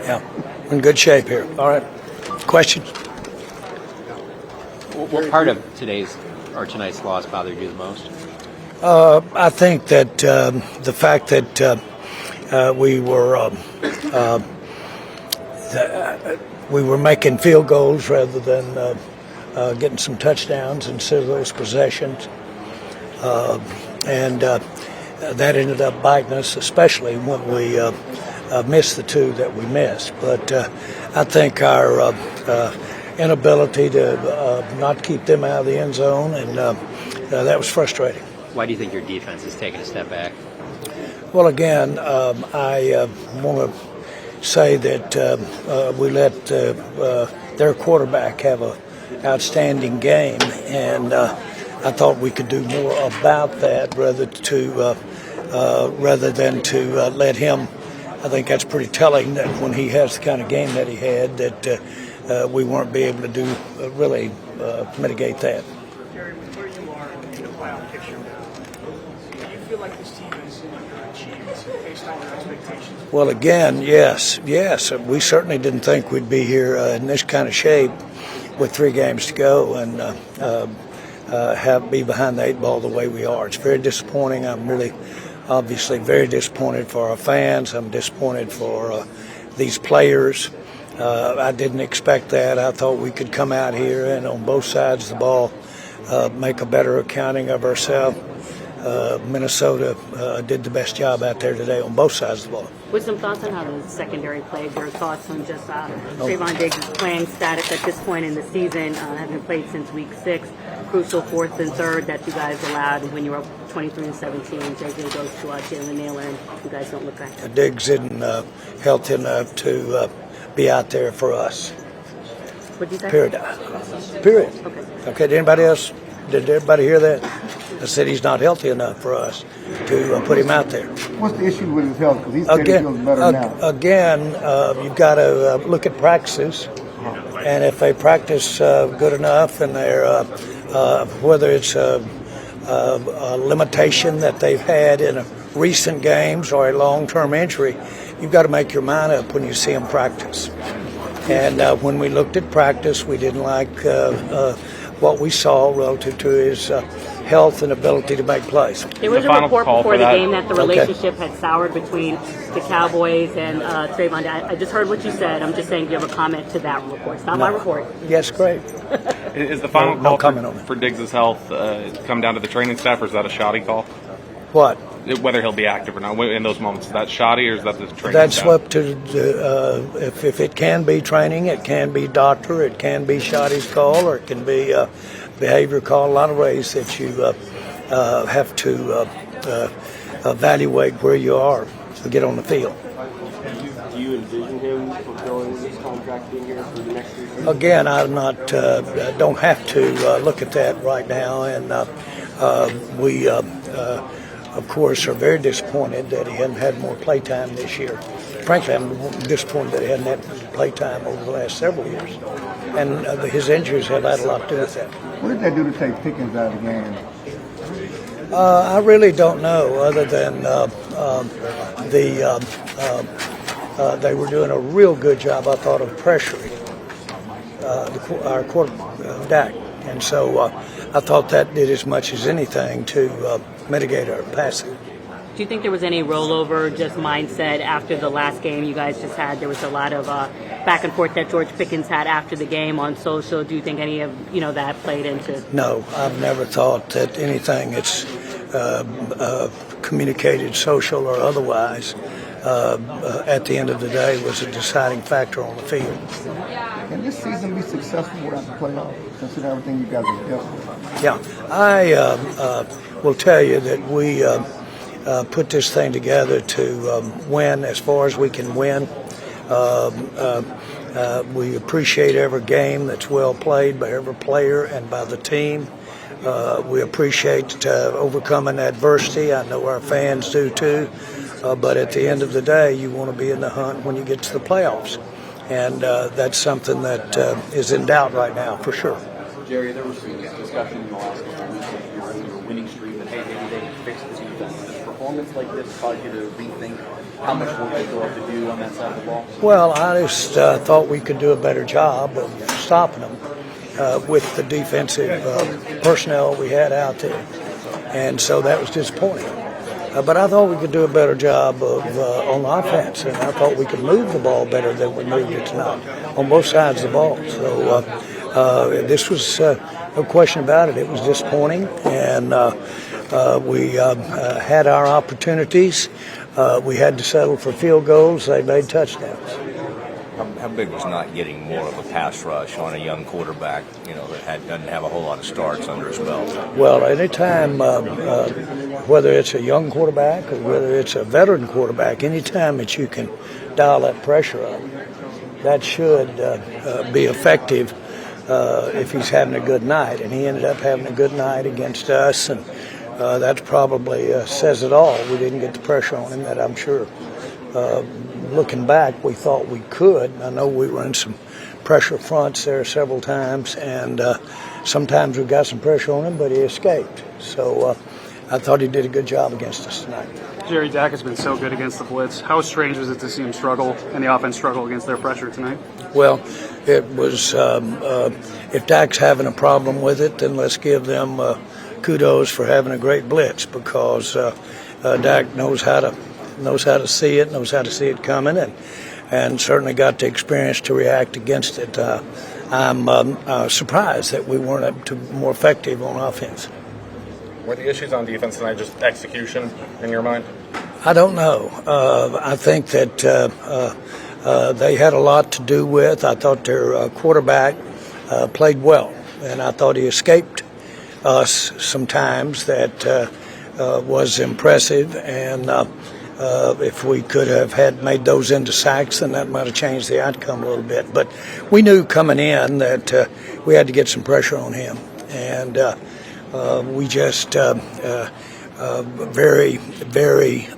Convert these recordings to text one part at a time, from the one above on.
Yeah, we're in good shape here. All right. Questions? What part of tonight's loss bothered you the most? I think that the fact that we were making field goals rather than getting some touchdowns instead of those possessions, and that ended up biting us, especially when we missed the two that we missed. But I think our inability to not keep them out of the end zone, and that was frustrating. Why do you think your defense has taken a step back? Well, again, I want to say that we let their quarterback have an outstanding game, and I thought we could do more about that rather than to let him. I think that's pretty telling that when he has the kind of game that he had, that we weren't be able to do really mitigate that. Jerry, with where you are in the playoff picture now, do you feel like this team is underachieved based on your expectations? Well, again, yes. We certainly didn't think we'd be here in this kind of shape with 3 games to go and be behind the 8 ball the way we are. It's very disappointing. I'm really, obviously, very disappointed for our fans. I'm disappointed for these players. I didn't expect that. I thought we could come out here and on both sides of the ball make a better accounting of ourselves. Minnesota did the best job out there today on both sides of the ball. With some thoughts on how the secondary played, your thoughts on just Trayvon Diggs' playing status at this point in the season, having played since week 6, crucial 4th and 3rd that you guys allowed when you were up 23-17. JJ goes to Jalen Naylor, and you guys don't look back. Diggs isn't healthy enough to be out there for us. What did you say? Period. Okay. Did anybody else? Did everybody hear that? I said he's not healthy enough for us to put him out there. What's the issue with his health? Because he said he feels better now. Again, you've got to look at practices, and if they practice good enough, and they're whether it's a limitation that they've had in recent games or a long-term injury, you've got to make your mind up when you see them practice. And when we looked at practice, we didn't like what we saw relative to his health and ability to make plays. There was a report before the game that the relationship had soured between the Cowboys and Trayvon. I just heard what you said. I'm just saying, do you have a comment to that report? It's not my report. Yes, great. Is the final No call comment on it. for Diggs' health come down to the training staff, or is that a shoddy call? What? Whether he'll be active or not in those moments, is that shoddy or is that the training That's staff? up to if it can be training, it can be doctor, it can be Shoddy's call, or it can be behavior call. A lot of ways that you have to evaluate where you are to get on the field. Do you envision him fulfilling his contract being here for the next 3 years? Again, I'm not don't have to look at that right now, and we. Of course, are very disappointed that he hadn't had more playtime this year. Frankly, I'm disappointed that he hadn't had playtime over the last several years. And his injuries have had a lot to do with that. What did that do to take Pickens out of the game? I really don't know, other than they were doing a real good job, I thought, of pressuring our quarterback. And so I thought that did as much as anything to mitigate our passing. Do you think there was any rollover, just mindset after the last game you guys just had? There was a lot of back and forth that George Pickens had after the game on social. Do you think any of that played into? No, I've never thought that anything that's communicated, social or otherwise, at the end of the day was a deciding factor on the field. Can this season be successful without the playoffs, considering everything you guys have dealt with? Yeah, I will tell you that we put this thing together to win as far as we can win. We appreciate every game that's well played by every player and by the team. We appreciate overcoming adversity. I know our fans do too. But at the end of the day, you want to be in the hunt when you get to the playoffs. And that's something that is in doubt right now, for sure. Jerry, there was some discussion in the last couple of weeks of your winning streak that, hey, maybe they can fix the defense. Does performance like this cause you to rethink how much work they still have to do on that side of the ball? Well, I just thought we could do a better job of stopping them with the defensive personnel we had out there. And so that was disappointing. But I thought we could do a better job of on offense, and I thought we could move the ball better than we moved it tonight on both sides of the ball. So this was no question about it. It was disappointing, and we had our opportunities. We had to settle for field goals. They made touchdowns. How big was not getting more of a pass rush on a young quarterback, that doesn't have a whole lot of starts under his belt? Well, anytime, whether it's a young quarterback or whether it's a veteran quarterback, anytime that you can dial that pressure up, that should be effective if he's having a good night. And he ended up having a good night against us, and that probably says it all. We didn't get the pressure on him, that I'm sure. Looking back, we thought we could. I know we were in some pressure fronts there several times, and sometimes we got some pressure on him, but he escaped. So I thought he did a good job against us tonight. Jerry, Dak has been so good against the blitz. How strange was it to see him struggle and the offense struggle against their pressure tonight? Well, it was if Dak's having a problem with it, then let's give them kudos for having a great blitz, because Dak knows how to see it, knows how to see it coming, and certainly got the experience to react against it. I'm surprised that we weren't able to be more effective on offense. Were the issues on defense tonight just execution in your mind? I don't know. I think that they had a lot to do with. I thought their quarterback played well, and I thought he escaped us sometimes. That was impressive, and if we could have made those into sacks, then that might have changed the outcome a little bit. But we knew coming in that we had to get some pressure on him, and we just very, very,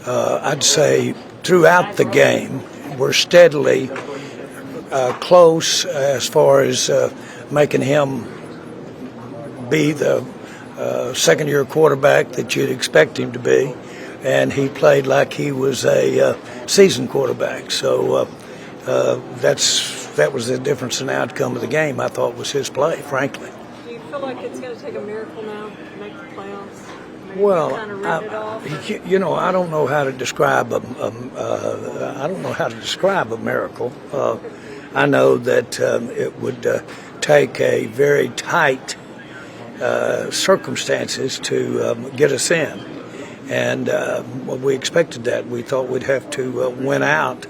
I'd say throughout the game, we're steadily close as far as making him be the second-year quarterback that you'd expect him to be. And he played like he was a seasoned quarterback. So that was the difference in the outcome of the game, I thought, was his play, frankly. Do you feel like it's going to take a miracle now to make the playoffs? Well, kind of read it off? I don't know how to describe a miracle. I know that it would take a very tight circumstances to get us in. And we expected that. We thought we'd have to win out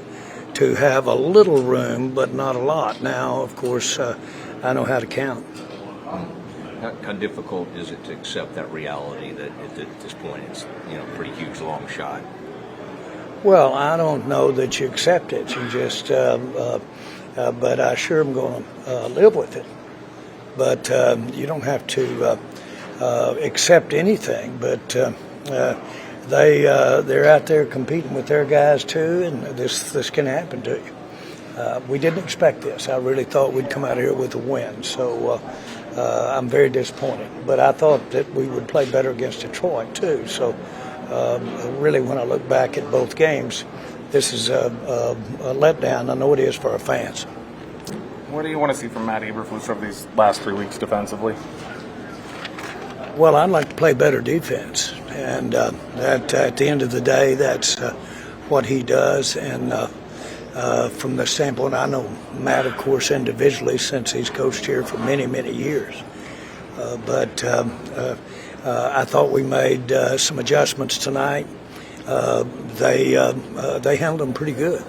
to have a little room, but not a lot. Now, of course, I know how to count. How difficult is it to accept that reality that at this point it's a pretty huge long shot? Well, I don't know that you accept it. You just, but I sure am going to live with it. But you don't have to accept anything. But they're out there competing with their guys too, and this can happen to you. We didn't expect this. I really thought we'd come out of here with a win. So I'm very disappointed. But I thought that we would play better against Detroit too. So really, when I look back at both games, this is a letdown. I know it is for our fans. What do you want to see from Matt Eberflus over these last 3 weeks defensively? Well, I'd like to play better defense, and that at the end of the day, that's what he does. And from the standpoint, I know Matt, of course, individually, since he's coached here for many, many years. But I thought we made some adjustments tonight. They handled them pretty good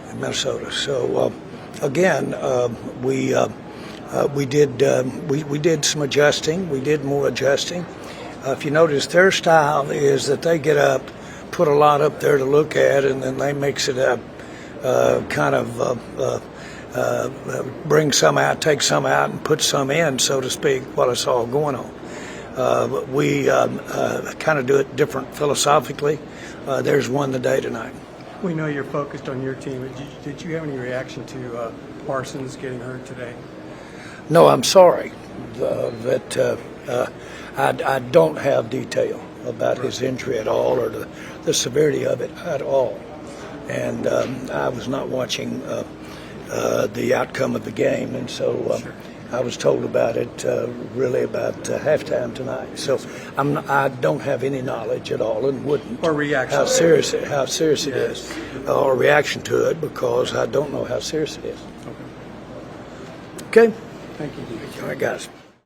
in Minnesota. So again, we did some adjusting. We did more adjusting. If you notice, their style is that they get up, put a lot up there to look at, and then they mix it up, bring some out, take some out, and put some in, so to speak, while it's all going on. We kind of do it different philosophically. There's one today tonight. We know you're focused on your team. Did you have any reaction to Parsons getting hurt today? No, I'm sorry that I don't have detail. about his injury at all or the severity of it at all. And I was not watching the outcome of the game, and so I was told about it really about halftime tonight. So I don't have any knowledge at all, and wouldn't. Or reaction. How serious it is, or reaction to it, because I don't know how serious it is. Okay. Thank you. All right, guys.